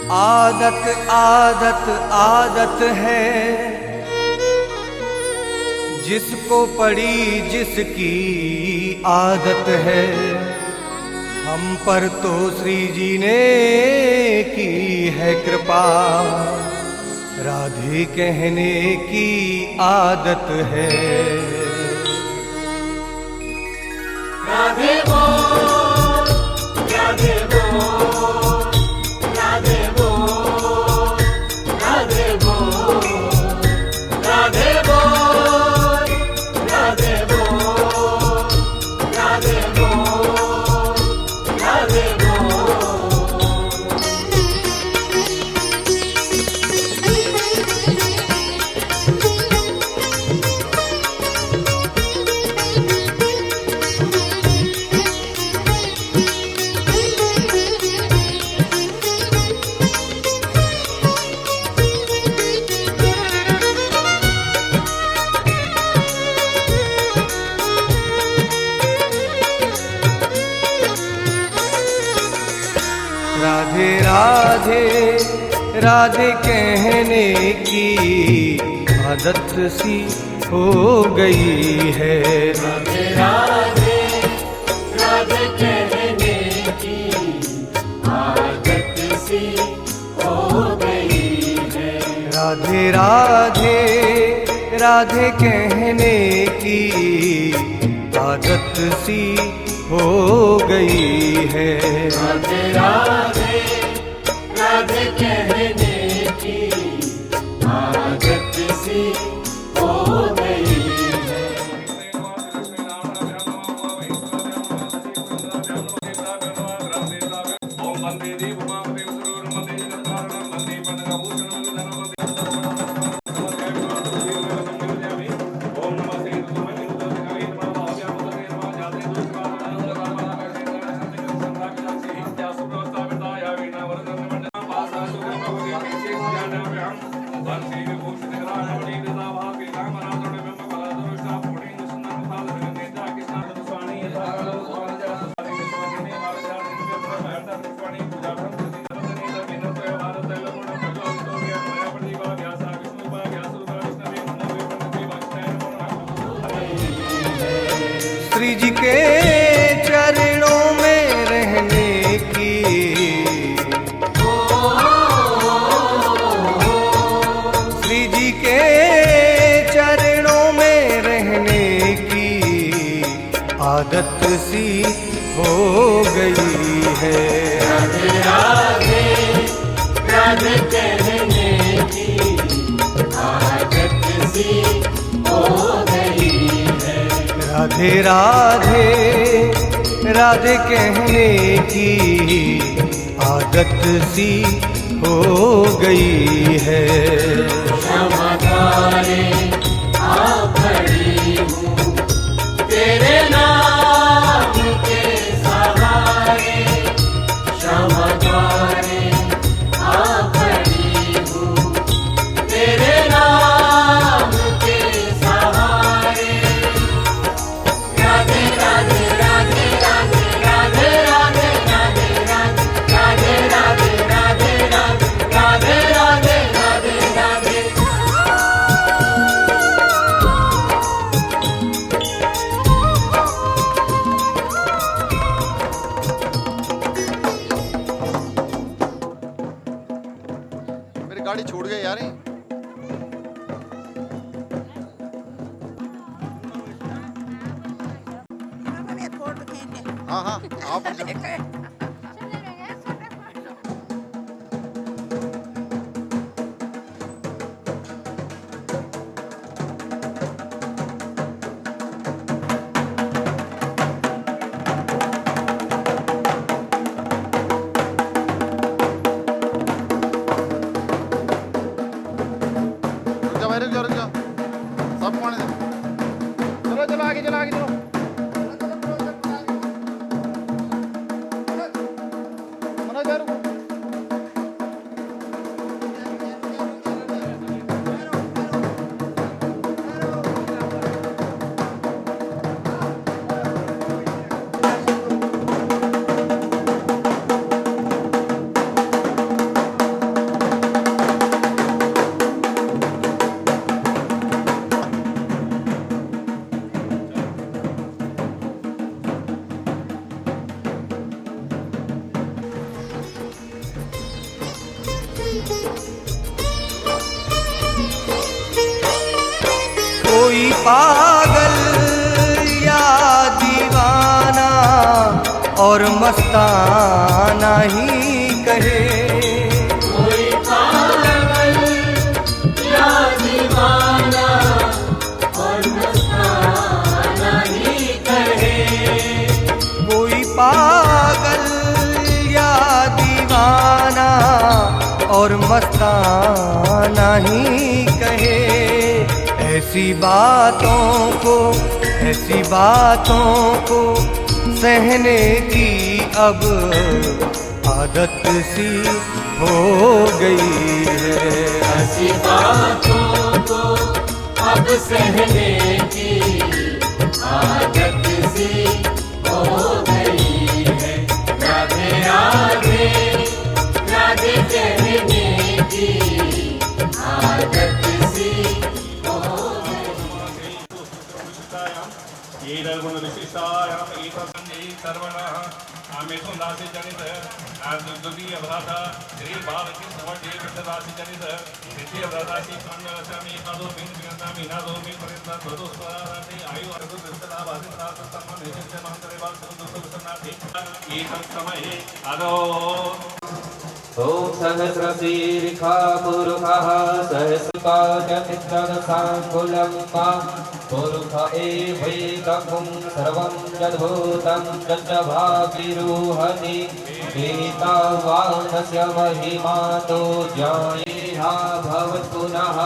आदत आदत आदत है जिसको पड़ी जिसकी आदत है। हम पर तो श्री जी ने की है कृपा, राधे कहने की आदत है। राधे बोल, राधे बोल, राधे बोल, राधे बोल, राधे बोल, राधे बोल, राधे बोल, राधे बोल। राधे राधे राधे कहने की आदत सी हो गई है। राधे राधे राधे कहने की आदत सी हो गई है। राधे राधे राधे कहने की आदत सी हो गई है। राधे राधे राधे कहने की आदत सी हो गई है। श्री जी के चरणों में रहने की, श्री जी के चरणों में रहने की आदत सी हो गई है। राधे राधे राधे कहने की आदत सी हो गई है। राधे राधे राधे कहने की आदत सी हो गई है। क्षमा करे आ खड़ी हूँ तेरे नाम के सहारे। क्षमा करे आ खड़ी हूँ तेरे नाम के सहारे। राधे राधे राधे राधे राधे राधे राधे राधे राधे राधे राधे राधे राधे राधे। मेरी गाड़ी छूट गई यार। हाँ हाँ आप रुक जा सब पानी दे। चलो चलो आगे चलो आगे चलो। कोई पागल या दीवाना और मस्ताना ही कहे। कोई पागल या दीवाना और मस्ताना ही कहे। कोई पागल या दीवाना और मस्ताना ही कहे। ऐसी बातों को सहने की अब आदत सी हो गई है। ऐसी बातों को अब सहने की आदत सी हो गई है। राधे राधे राधे कहने की आदत सी हो गई। ईरगुण विशिष्टायाम एकसंगे सर्वणः आमेषु राशि जनित द्वितीय भ्राता श्री बालकी समर्थे राशि जनित तृतीय भ्रातासी मंगलस्वामी एकादो बिन बिनतामी नादो बिन परिंदा द्वदो स्वराति आयु अर्धो दृष्टला भासिता तत्तम निश्चय महांतरे बाल सुदुख विसन्नाति एकं समये आदो ओम सहस्रशीर्षा पुरुषः सहस्रकाशमित्रदशाङ्कुलं मा पुरुष एवैकं सर्वं यद्भूतं यच्च भातिरुहति एतावानस्य महिमातो ज्ञायेहा भवत्पुनः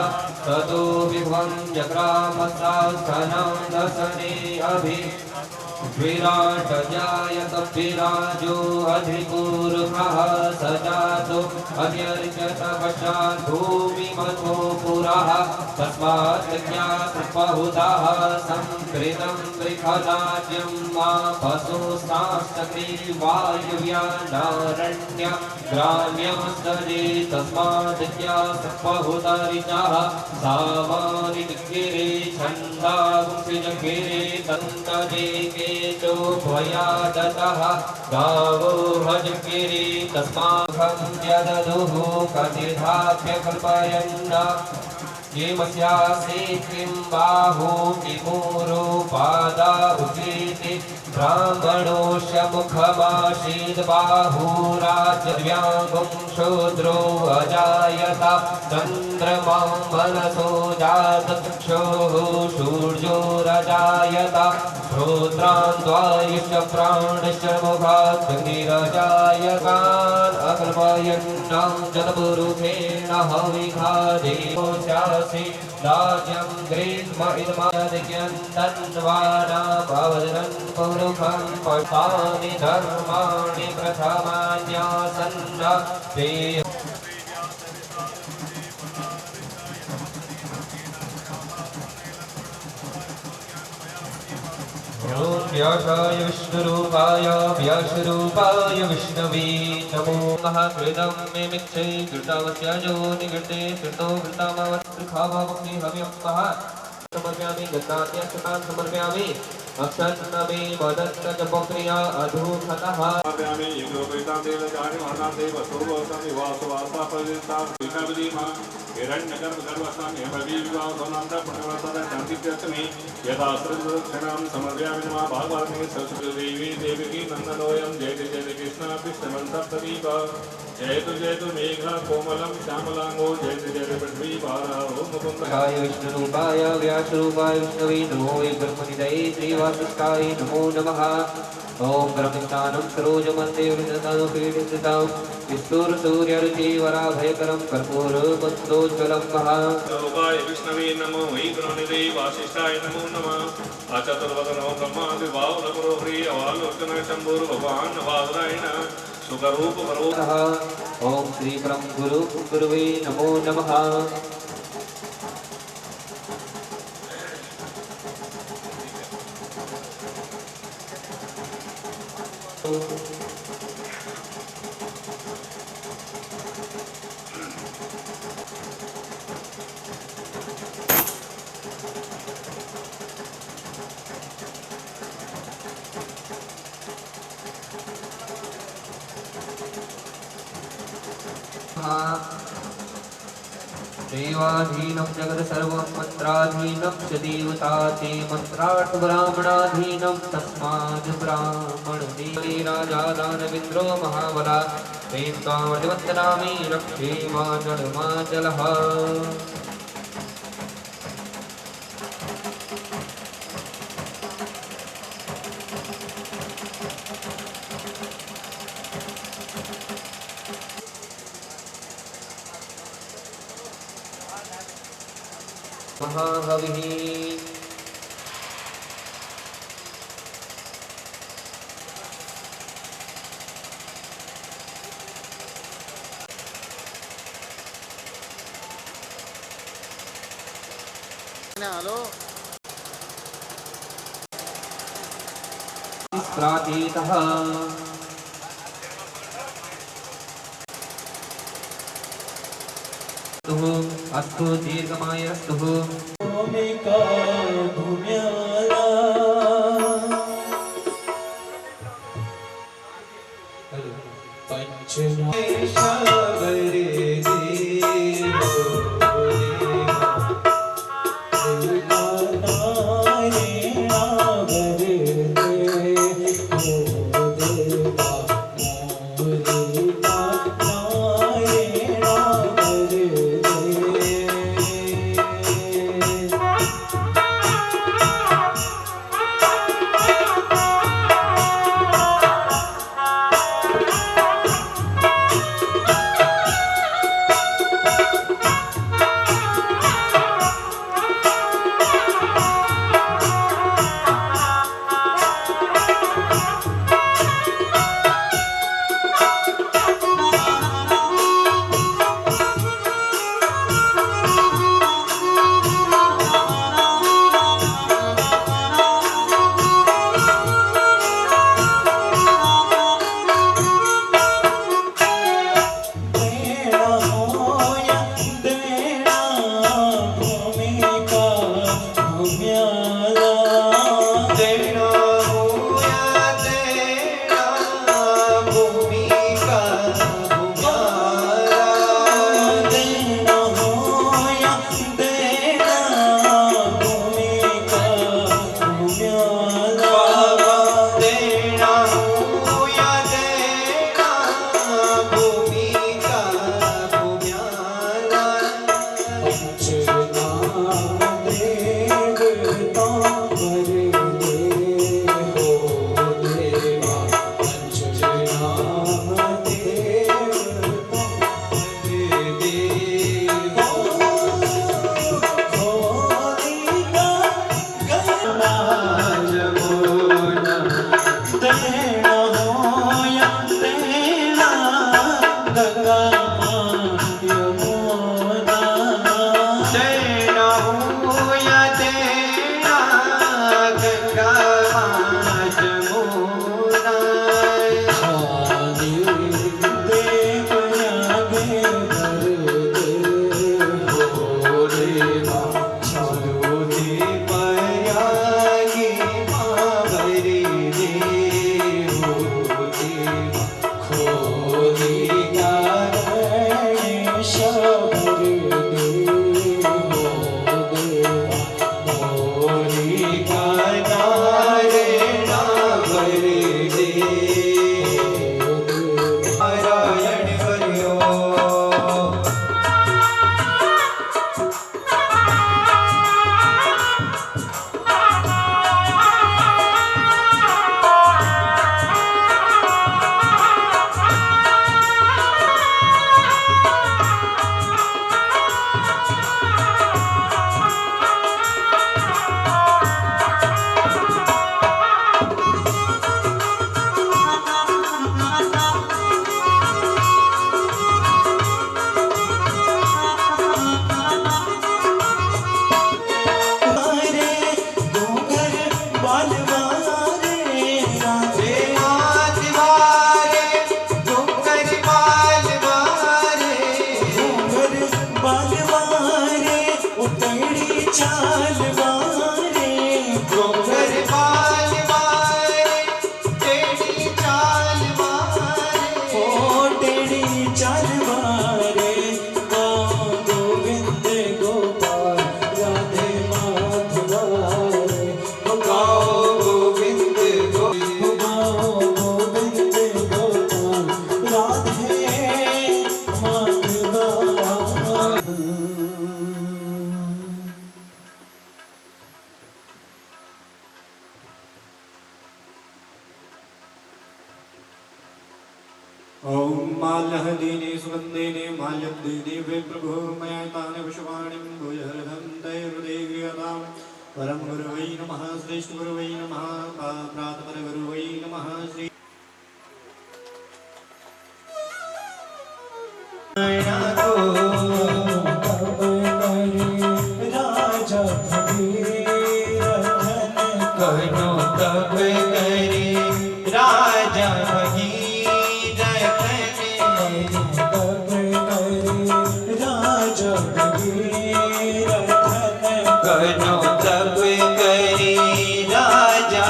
ततो विभवं जग्रामसास्थनं दशने अभि विराट जायत विराजो अधिपूर्वः स जातो अध्यर्चत पश्चात् भूमिमथो पुरः तस्मात् ज्ञातबहुतः संकृतं वृषदाज्यं मा पशुस्ताश्चक्रीवायुव्यानारण्य ग्राम्यस्तरे तस्मात् ज्ञातबहुतरिचः सामानिगिरे छन्दांसिजगिरे तन्तजेके तो भया दतः गावो भजगिरि तस्माभं यददुः कतिधाप्य कल्पयन् किमस्यासि किं बाहु किमूरो पादा उचेति ब्राह्मणोऽस्य मुखमासीद् बाहुराजव्यागुं शूद्रो अजायत चन्द्रमां मनसो जातचक्षुः सूर्योरजायत श्रोत्रान् द्वायुश्च प्राणश्च मुखात् अग्निरजायतान् अकल्पयन्नं जलपुरुषेण हविखादेवस्यासि राज्यं ग्रीष्म इदमादिक्यन्तन्वानामवदनं पुरुषं पठानि धर्माणि प्रथमान्यासन्न ते व्यासाय विष्णुरूपाय व्यासरूपाय विष्णवे नमो नमः। कृतं मे मिच्छे कृतावस्याजो निगृते कृतो कृतामावत्सुखावक्ति हव्यं महा समर्पयामि गन्धान्यक्षतान् समर्पयामि अक्षन्नमे मदत्तजपक्रिया अधूततः समर्पयामि यज्ञोपवीतां देवचार्यमाणां देवसूर्वोऽसं निवासवासा प्रदितां विकल्पदीमा हिरण्यगर्भगर्भस्वामि हेमवीविवासोनां पुण्यवर्तनं शान्तिप्यर्थमे यथा श्रद्धक्षणां समर्पयामि नमः। भागवते सरस्वतीदेवी देवकी नन्दनोऽयं जयति जयति कृष्ण कृष्णमन्तप्रदीप जयतु मेघा कोमलं श्यामलाङ्गो जयति जयति पृथ्वी पारः ॐ मुकुन्दाय विष्णुरूपाय व्यासरूपाय विष्णवे नमो ब्रह्मनिधये श्रीवासिष्ठाय नमो नमः। ओम ब्रह्मस्थानं सरोजमन्देवृतपीठितं विष्णुर्सूर्यरुचिवराभयकरं कर्पूरमन्दोज्ज्वलं महा लोकाय विष्णवे नमो वै गुरुनिधे वासिष्ठाय नमो नमः। अचतुर्वदनो ब्रह्मादिभावनपुरो ह्रीयवालोचन शम्भुर्भगवान् वादरायण सुखरूप परोधः। ओम श्री परम गुरुवे नमो नमः। देवाधीनं जगत् सर्वं मन्त्राधीनं च देवता ते मन्त्रार्थ ब्राह्मणाधीनं तस्माद् ब्राह्मण देवी राजा दानवेन्द्रो महाबला तेन त्वामर्जवन्दनामि रक्षे माजलः महाहविः हेलो प्रातीतः अस्तु दीर्घमायस्तु ॐ माल्यहदीनि सुगन्धेने माल्यं देने वे प्रभो मया तानि विश्वाणिं भूयहृदं हृदे गृहतां परम गुरुवै नमः श्रेष्ठ गुरुवै नमः प्रातपर गुरुवै नमः श्री राजा कहनो तब करे राजा कहनो तब करे राजा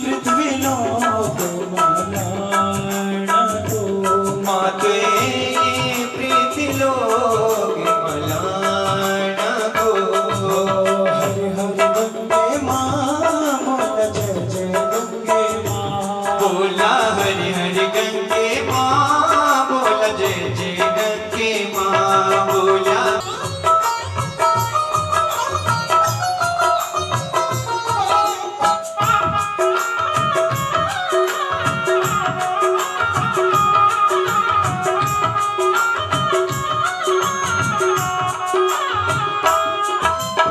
पृथ्वी लोक माते प्रीति लोग मलाना को हरि हरि गंगे माँ बोल जय जय गंगे माँ बोला हरि हरि गंगे माँ बोला जय जय गंगे माँ बोला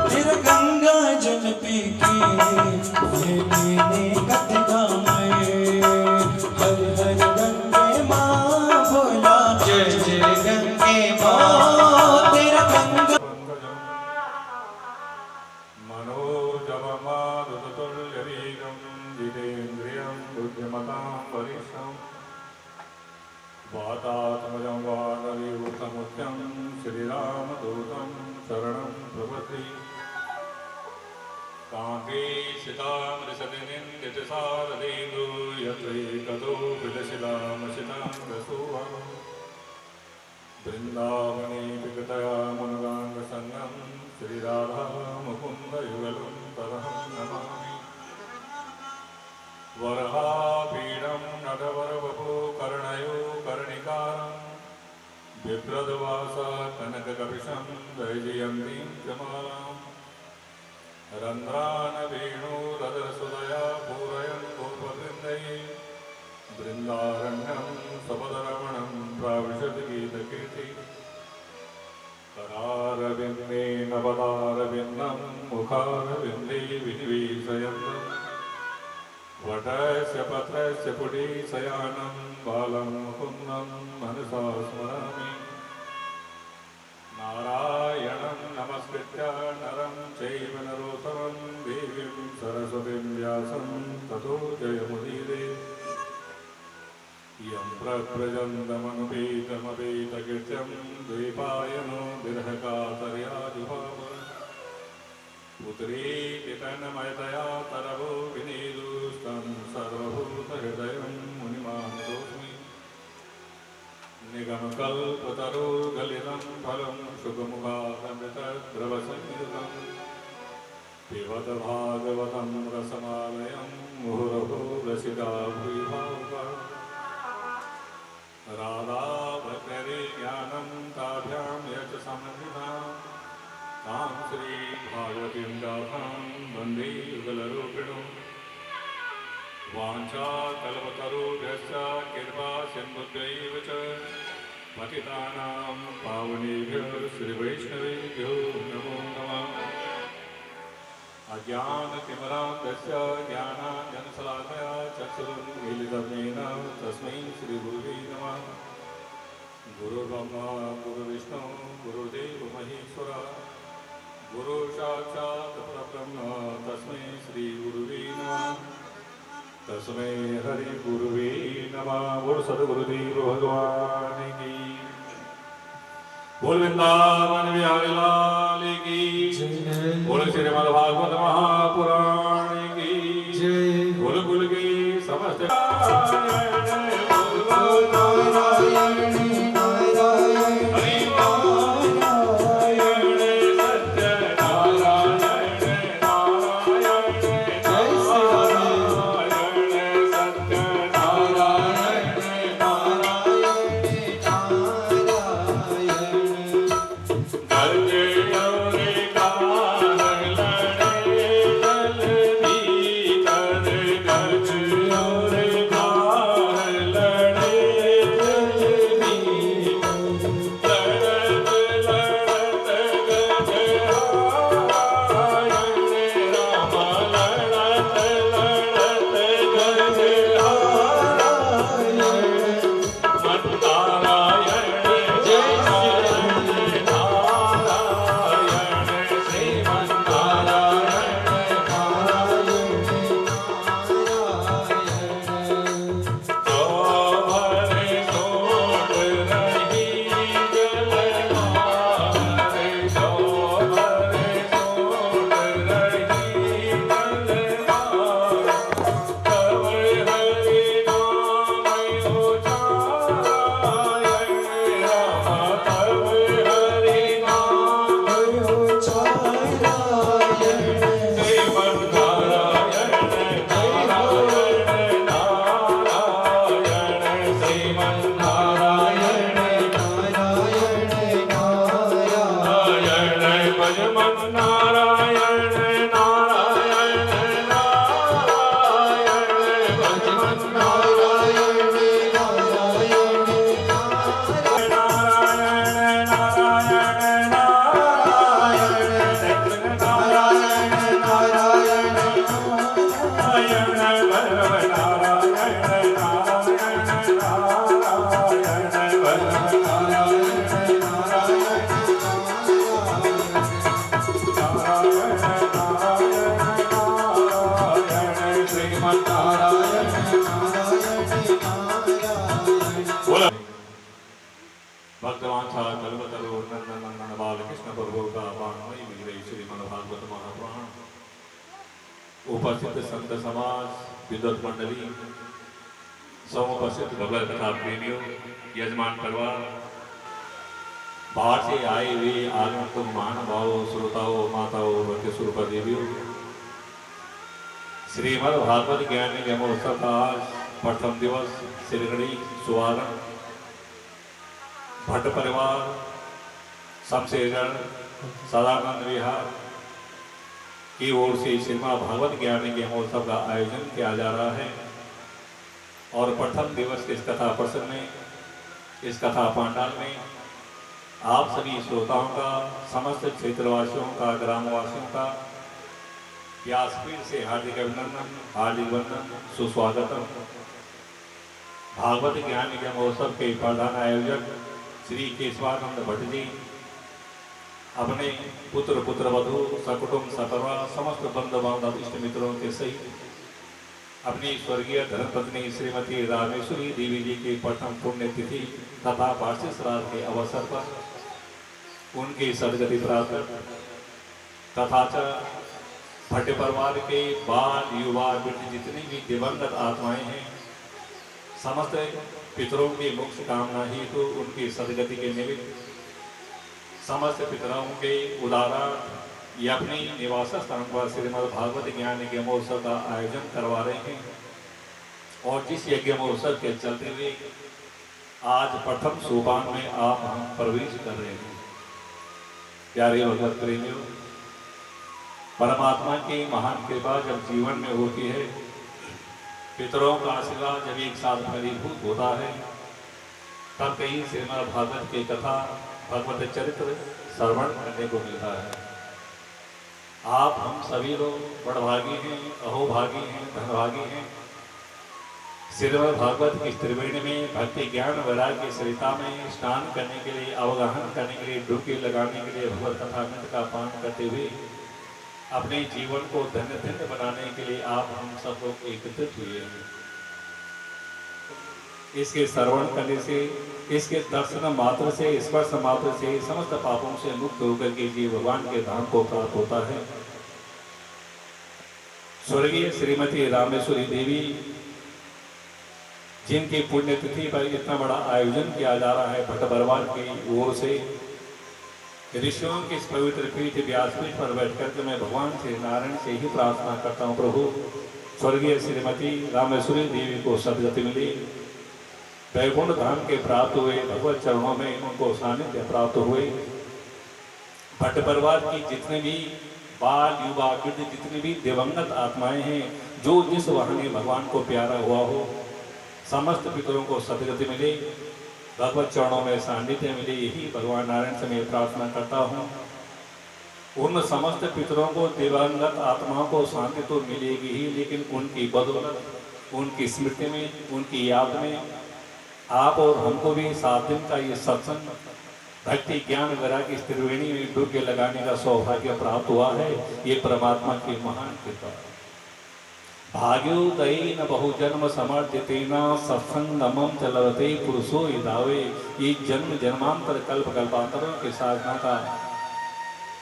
फिर गंगा जल पी के पीने कथिका में हरि हरि गंगे माँ बोला जय जय गंगे माँ तेरा गंगा मनोजवमारुतुल्यवेगं जितेन्द्रियं बुद्धिमतां वरिष्ठं वातात्मजं वानविभूतमुख्यं श्रीरामदूतं शरणं प्रपद्ये कान्ते सितामृषदिनिन्दितसारदेन्दु यत्रैकतो विलसितामसितां रसोऽहं वृन्दावने विगतया मुनुगाङ्गसङ्गं श्रीराधा मुकुन्दयुगलं तदहं नमामि वरहापीडं नटवरवपु कर्णयो कर्णिकारं बिभ्रद्वासा कनककपिशं वैजयन्तीं च मालाम् रन्ध्रान् वेणुरदरसुदया पूरयन् गोपवृन्दये बृन्दारण्यं सपदरमणं प्राविशति गीतकीर्ति करारविन्दे नवदारविन्दं मुखारविन्दे विनिवेशयन्तम् वटस्य पत्रस्य पुटीशयानं बालं मुकुन्दं मनसा स्मरामि नारायणं नमस्कृत्य नरं चैव नरोत्तमं देवीं सरस्वतीं व्यासं ततो जयमुदीरे यं प्रव्रजन्तमनुपेतमपेतकृत्यं द्वैपायनो विरहकातर्याजुभाव पुत्रीति तन्मयतया तरवो विनीदुस्तं सर्वभूतहृदयं मुनिमानतोऽस्मि निगमकल्पतरुगलितं फलं शुकमुखादमृतद्रवसंयुतं पिबत भागवतं रसमालयं मुहुरभो रसिका भूयिभावुका राधाभक्तरे ज्ञानं ताभ्यां यच समन्विता तां श्रीभागवतीं गाथां वन्दे युगलरूपिणो वाञ्छाकल्पतरुभ्यश्च कृपा सिन्धुभ्यैव च पतितानां पावनेभ्यः श्रीवैष्णवेभ्यो नमो नमः अज्ञानतिमिरान्धस्य ज्ञानाञ्जनशलाकया चक्षुरुन्मीलितं येन तस्मै श्रीगुरुवे नमः गुरुर्ब्रह्मा गुरुर्विष्णु गुरुर्देवो महेश्वरः गुरुसाक्षात् परब्रह्म तस्मै श्रीगुरुवे नमः तस्मै हरि गुरुवे नमः। बोल सद्गुरुदेव भगवान की, बोल वृंदावन बिहारी लाल की, बोल श्रीमद् भागवत महापुराण की, बोल कुल की समस्त भाषा कल्पतरो नंदन बालकृष्ण प्रभु का वाङ्मयी विग्रह श्रीमद्भागवत महापुराण। उपस्थित संत समाज, विद्वत मंडली, समुपस्थित भगवत कथा प्रेमियों, यजमान परिवार, बाहर से आए हुए आगंतुक महानुभावों, श्रोताओं, माताओं, भक्त स्वरूप देवियों, श्रीमद् भागवत ज्ञान महोत्सव का आज प्रथम दिवस श्रीगणी सुवारण भट्ट परिवार, शमशेरगढ़, सदानंद विहार की ओर से श्रीमद् भागवत ज्ञान महोत्सव का आयोजन किया जा रहा है। और प्रथम दिवस इस कथा प्रसंग में, इस कथा पांडाल में आप सभी श्रोताओं का, समस्त क्षेत्रवासियों का, ग्रामवासियों का व्यासपीठ से हार्दिक अभिनंदन, हार्दिक वंदन, सुस्वागतम। भागवत ज्ञान महोत्सव के प्रधान आयोजक श्री केशवानंद भट्ट जी अपने पुत्र पुत्रवधू, सकुटुंब सपरिवार, समस्त बंधु बांधव, इष्ट मित्रों के सहित अपनी स्वर्गीय धर्मपत्नी श्रीमती रामेश्वरी देवी जी की प्रथम पुण्यतिथि तथा वार्षिक श्राद्ध के अवसर पर उनकी सदगति प्राप्त तथा भट्ट परिवार के बाल, युवा, वृद्ध जितनी भी दिवंगत आत्माएं हैं, समस्त पितरों की मोक्ष कामना हेतु उनकी सदगति के निमित्त समस्त पितरों के उदाहरण ये अपने निवास स्थान पर श्रीमद् भागवत ज्ञान यज्ञ महोत्सव का आयोजन करवा रहे हैं। और जिस यज्ञ महोत्सव के चलते हुए आज प्रथम सोपान में आप हम प्रवेश कर रहे हैं। प्यारे भगवत प्रेमियों, परमात्मा की महान कृपा जब जीवन में होती है, पितरों का आशीर्वाद जब एक साथ फलीभूत होता है, तब कहीं श्रीमद् भागवत की कथा, भगवत चरित्र श्रवण करने को मिलता है। आप हम सभी लोग बड़भागी हैं, अहोभागी हैं, धनभागी हैं। श्रीमद् भागवत की त्रिवेणी में भक्ति ज्ञान वैराग्य सरिता में स्नान करने के लिए, अवगाहन करने के लिए, डुबकी लगाने के लिए, भगवत कथामृत का पान करते हुए अपने जीवन को धन्य धन्य बनाने के लिए आप हम सब लोग एकत्रित हुए हैं। इसके श्रवण करने से, इसके दर्शन मात्र से, स्पर्श मात्र से समस्त पापों से मुक्त होकर के जीव भगवान के धाम को प्राप्त होता है। स्वर्गीय श्रीमती रामेश्वरी देवी, जिनकी पुण्यतिथि पर इतना बड़ा आयोजन किया जा रहा है भट्ट परिवार की ओर से, ऋषियों के इस पवित्र पीठ व्यासपीठ पर बैठकर के मैं भगवान श्री नारायण से ही प्रार्थना करता हूँ, प्रभु स्वर्गीय श्रीमती रामेश्वरी देवी को सदगति मिली, वैकुंठ धाम के प्राप्त हुए, भगवत चरणों में उनको सानिध्य प्राप्त हुए। भट्ट परिवार की जितने भी बाल, युवा, वृद्ध, जितनी भी दिवंगत आत्माएं हैं, जो जिस वाहने भगवान को प्यारा हुआ हो, समस्त पितरों को सदगति मिले, भगवत चरणों में सानिध्य मिले, यही भगवान नारायण से मैं प्रार्थना करता हूँ। उन समस्त पितरों को, दिवंगत आत्माओं को शांति तो मिलेगी ही, लेकिन उनकी बदौलत, उनकी स्मृति में, उनकी याद में आप और हमको भी 7 दिन का ये सत्संग भक्ति ज्ञान वैराग्य की त्रिवेणी में डुबकी लगाने का सौभाग्य प्राप्त हुआ है। ये परमात्मा की महान कृपा। भाग्योदयेन बहुजन्म समर्जितेन सत्संगमं चलते पुरुषो हिदावे। ये जन्म जन्मांतर कल्प कल्पांतरों के साधना का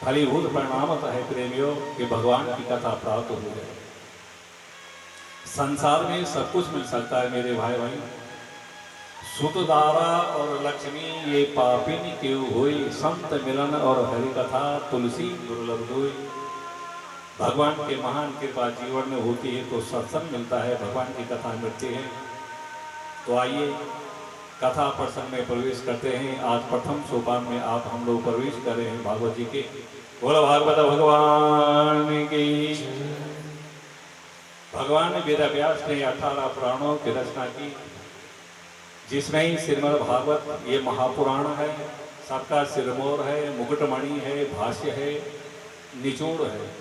फलीभूत परिणाम है प्रेमियों कि भगवान की कथा प्राप्त हो जाए। संसार में सब कुछ मिल सकता है मेरे भाई भाई, सुतदारा और लक्ष्मी ये पापिनी क्यों हुई, संत मिलन और हरि कथा तुलसी दुर्लभ हुई। भगवान के महान कृपा जीवन में होती है तो सत्संग मिलता है, भगवान की कथा मिलती है। तो आइए कथा प्रसंग में प्रवेश करते हैं। आज प्रथम सोपान में आप हम लोग प्रवेश कर रहे हैं भागवत जी के। बोलो भागवत भगवान की। भगवान वेद व्यास ने 18 पुराणों की रचना की, जिसमें श्रीमद् भागवत ये महापुराण है, सबका सिरमौर है, मुकुटमणि है, भाष्य है, निचोड़ है।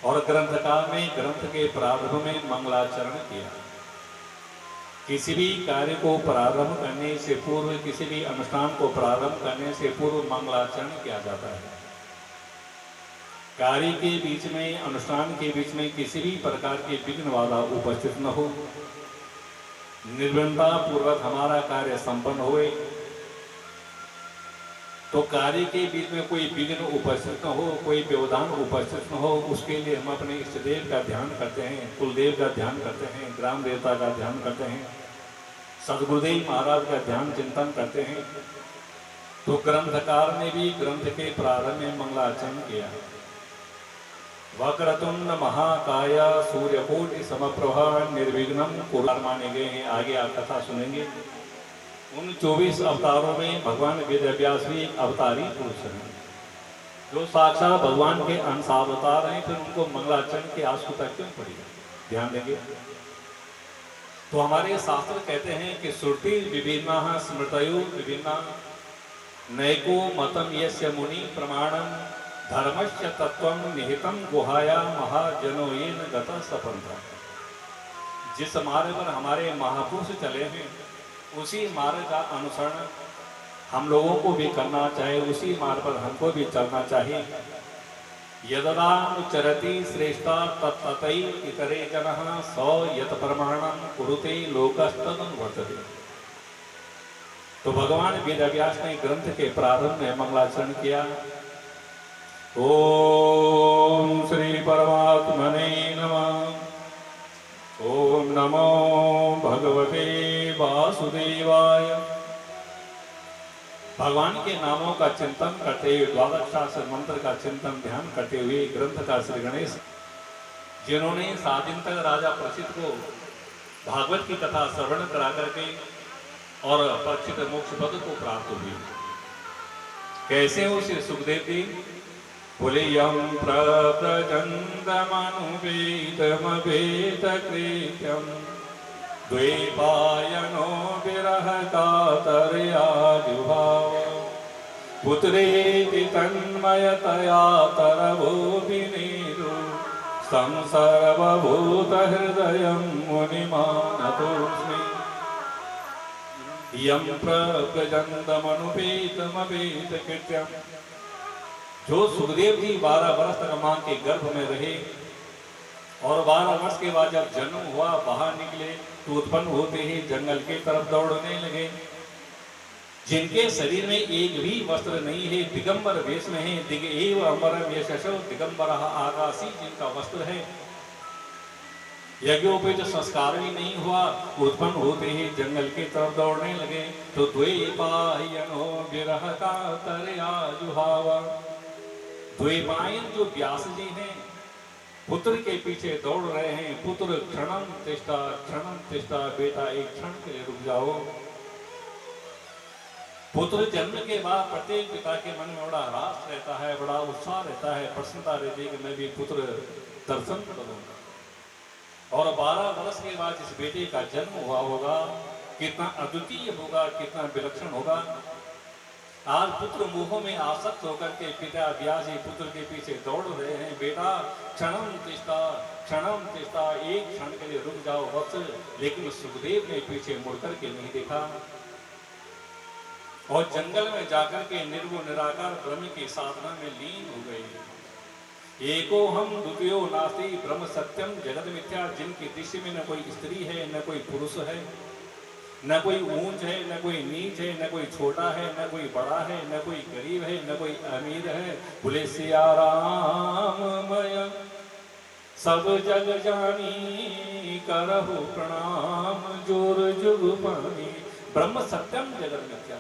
और ग्रंथकार ने ग्रंथ के प्रारंभ में मंगलाचरण किया। किसी भी कार्य को प्रारंभ करने से पूर्व, किसी भी अनुष्ठान को प्रारंभ करने से पूर्व मंगलाचरण किया जाता है। कार्य के बीच में, अनुष्ठान के बीच में किसी भी प्रकार की विघ्न बाधा उपस्थित न हो, निर्विघ्नता पूर्वक हमारा कार्य संपन्न होए, तो कार्य के बीच में कोई विघ्न उपस्थित न हो, कोई व्यवधान उपस्थित न हो, उसके लिए हम अपने इष्ट देव का ध्यान करते हैं, कुलदेव का ध्यान करते हैं, ग्राम देवता का ध्यान करते हैं, सदगुरुदेव महाराज का ध्यान चिंतन करते हैं। तो ग्रंथकार ने भी ग्रंथ के प्रारंभ में मंगलाचरण किया। वक्रतुंड महाकाय सूर्यकोटि समप्रभा निर्विघ्नं कुरु माने गए हैं। आगे आप कथा सुनेंगे। उन 24 अवतारों में भगवान वेदव्यास भी एक अवतारी पुरुष हैं, जो साक्षात भगवान के अंश अवतार हैं। फिर उनको मंगलाचरण की आवश्यकता क्यों पड़ी? ध्यान देंगे तो हमारे शास्त्र कहते हैं कि श्रुति विभिन्ना स्मृतयो विभिन्ना नैको मतम यस्य मुनि प्रमाणम धर्मस्य तत्वम निहितम गुहाया महाजनो येन गतः सपंथा। जिस मार्ग पर हमारे महापुरुष चले हैं उसी मार्ग का अनुसरण हम लोगों को भी करना चाहिए, उसी मार्ग पर हमको भी चलना चाहिए। यददानुचरति श्रेष्ठा तत्ततै इतरे जनः स यत् प्रमाणं कुरुते लोकस्तदनुवर्तते। तो भगवान वेदव्यास ने ग्रंथ के प्रारंभ में मंगलाचरण किया। ओम श्री परमात्मने नमः। ओम नमो भगवते वासुदेवाय। भगवान के नामों का चिंतन करते हुए, द्वादशाक्षर मंत्र का चिंतन ध्यान करते हुए ग्रंथ का श्री गणेश, जिन्होंने 7 दिन तक राजा परीक्षित को भागवत की कथा श्रवण करा करके और परीक्षित मोक्ष पद को प्राप्त हुई। कैसे हो श्री सुखदेव जी? बोले यम प्रव्रजन्तमनुवेदमवेदकृत्यं द्वैपायनो विरह कातरया जुभाव पुत्रेति तन्मयतया तरवो विनीतो तं सर्वभूतहृदयं मुनिमानतोऽस्मि। यं प्रव्रजन्तमनुपेतमवेदकृत्यं। जो सुखदेव जी 12 वर्ष तक मां के गर्भ में रहे और 12 वर्ष के बाद जब जन्म हुआ, बाहर निकले तो उत्पन्न होते ही जंगल की तरफ दौड़ने लगे। जिनके शरीर में एक भी वस्त्र नहीं है, दिगंबर वेश में है। दिग एव अमरम यशसो दिगंबरः आकाशी जिनका वस्त्र है। यज्ञोपवीत संस्कार भी नहीं हुआ, उत्पन्न होते ही जंगल की तरफ दौड़ने लगे। तो द्वैपायनो विरह कातरया जुहावा। द्वैपायन जो व्यास जी हैं, पुत्र के पीछे दौड़ रहे हैं। पुत्र क्षणम तिष्ठा, बेटा एक क्षण के लिए रुक जाओ। पुत्र जन्म के बाद प्रत्येक पिता के मन में बड़ा रास रहता है, बड़ा उत्साह रहता है, प्रसन्नता रहती है कि मैं भी पुत्र दर्शन करूंगा। और 12 वर्ष के बाद इस बेटे का जन्म हुआ होगा, कितना अद्वितीय होगा, कितना विलक्षण होगा। आज पुत्र मोह में आसक्त होकर के पिता व्यास जी पुत्र के पीछे दौड़ रहे हैं। बेटा क्षणम तिष्ठा, एक क्षण के लिए रुक जाओ वत्स। लेकिन सुखदेव ने पीछे मुड़कर के नहीं देखा और जंगल में जाकर के निर्गुण निराकार ब्रह्म की साधना में लीन हो गए। एको हम द्वितीयो नास्ति ब्रह्म सत्यम जगत मिथ्या। जिनकी दृष्टि में न कोई स्त्री है, न कोई पुरुष है, न कोई ऊंच है, न कोई नीच है, न कोई छोटा है, न कोई बड़ा है, न कोई गरीब है, न कोई अमीर है। बोले सिया राम मय सब जग जानी करहु प्रणाम जोर जुग पानी। ब्रह्म सत्यम जगत मिथ्या।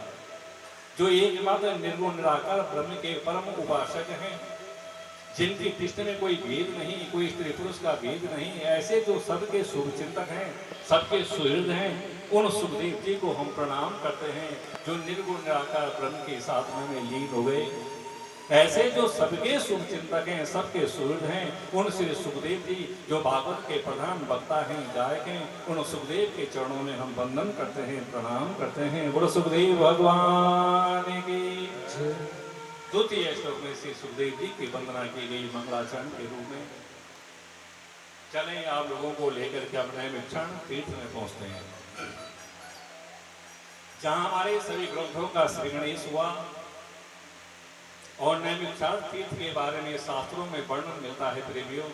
जो एकमात्र निर्गुण निराकार ब्रह्म के परम उपासक हैं, जिनकी दृष्टि में कोई भेद नहीं, कोई स्त्री पुरुष का भेद नहीं, ऐसे जो सबके शुभ चिंतक हैं, सबके सुहृद हैं, उन सुखदेव जी को हम प्रणाम करते हैं, जो निर्गुण निराकार ब्रह्म की साधना में लीन हो गए। ऐसे जो सबके शुभ चिंतक हैं, सबके सुहृद हैं, उन श्री सुखदेव जी जो भागवत के प्रधान वक्ता हैं, गायक हैं, उन सुखदेव के चरणों में हम वंदन करते हैं, प्रणाम करते हैं। बोलो सुखदेव भगवान की। द्वितीय श्लोक में श्री सुखदेव जी की वंदना की गई मंगलाचरण के रूप में। चलें आप लोगों को लेकर के अपने मिक्षण तीर्थ में पहुंचते हैं, जहां हमारे सभी ग्रंथों का श्री गणेश हुआ और नैमिषारण्य तीर्थ के बारे में शास्त्रों में वर्णन मिलता है। प्रेमियों,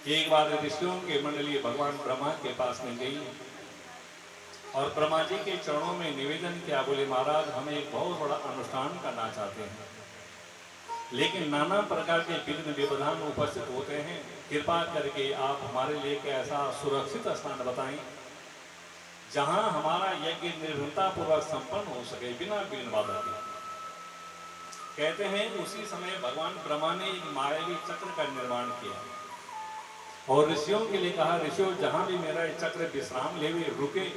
एक बार ऋषियों के मंडली भगवान ब्रह्मा के पास में गई और ब्रह्मा जी के चरणों में निवेदन किया, बोले महाराज हम एक बहुत बड़ा अनुष्ठान करना चाहते हैं, लेकिन नाना प्रकार के विघ्न व्यवधान उपस्थित होते हैं, कृपा करके आप हमारे लिए एक ऐसा सुरक्षित स्थान बताएं जहां हमारा यज्ञ निर्भरता पूर्वक संपन्न हो सके बिना विघ्न बाधा के। कहते हैं उसी समय भगवान ब्रह्मा ने एक मायावी चक्र का निर्माण किया और ऋषियों के लिए कहा, ऋषियों जहां भी मेरा ये चक्र विश्राम ले रुके,